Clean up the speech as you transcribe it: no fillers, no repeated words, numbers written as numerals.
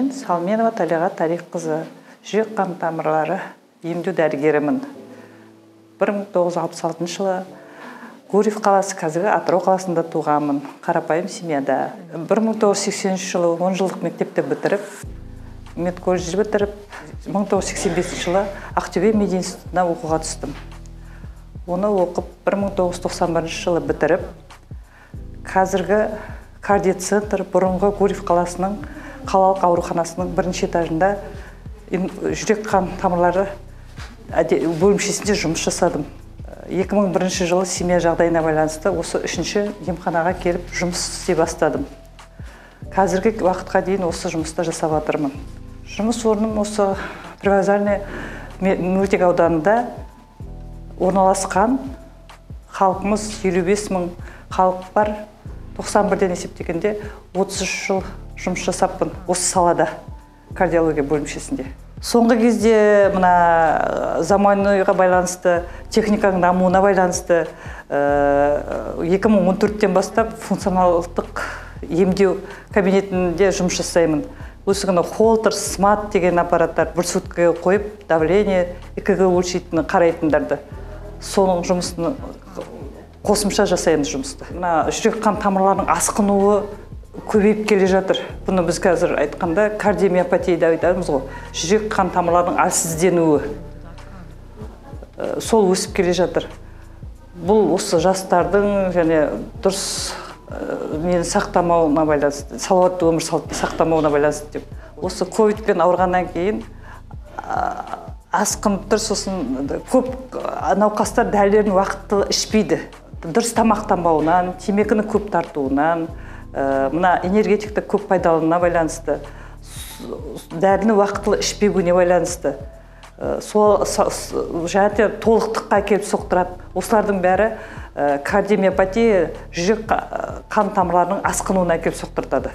Мен Салменова Талиға Тарихқызы, жүрек қан тамырлары емдеу дәрігерімін. 1966 жылы Гурьев қаласы, қазіргі Атырау қаласында туғанмын, қарапайым семьяда. 1980 жылы 10 жылдық мектепті бітіріп, медколледж бітіріп, 1985 жылы Ақтөбе мединститутына оқуға түстім. Оны оқып 1991 жылы бітіріп, қазіргі кардиоцентр бұрынғы Гурьев қаласының қалалық ауруханасының бірінші этажында жүрек қан тамырлары бөлімшесінде жұмыс жасадым. 2001 жылы семья жағдайына байланысты осы үшінші емханаға келіп жұмыс істей бастадым. Қазіргі уақытқа дейін осы жұмыста жасап жатырмын. Жұмыс орным осы Привокзальный мөлтек ауданында орналасқан. Халқымыз 55 мың халық бар. 91-ден есептегенде 33 жыл жұмыс жасаппын осы салада, кардиология бөлімшесінде. Соңғы кезде мына заманауиға байланысты, техниканың дамуына байланысты 2014-тен бастап функционалдық емдеу кабинетінде жұмыс жасаймын. Өсігіні холтер, смат деген аппараттар бір суткаға қойып, давление, ЭКГ өлшейтіні қарайтындарды. Соның жұмысын қосымша жасаймыз жұмысты. Жүрек қан тамырларының асқынуы көбейіп келе жатыр. Бұны біз қазір айтқанда кардиомиопатия деп айтамыз ғой. Жүрек қан тамырларының әлсізденуі. Сол өсіп келе жатыр. Бұл осы жастардың және дұрыс мені сақтамауына байланысты, салауатты өмір сақтамауына байланысты деп. Осы ковидпен ауырғаннан кейін асқынып тұр, сосын көп науқастар дәрілерін уақытылы ішпейді. Дұрыс тамақтанбауынан, темекіні көп тартуынан, мына энергетикті көп пайдалануына байланысты, дәріні уақытылы ішпеуіне байланысты, сол және толықтыққа келіп соқтырады. Осылардың бәрі кардиомиопатия, жүрек қан тамырларының асқынуына келіп соқтыртады.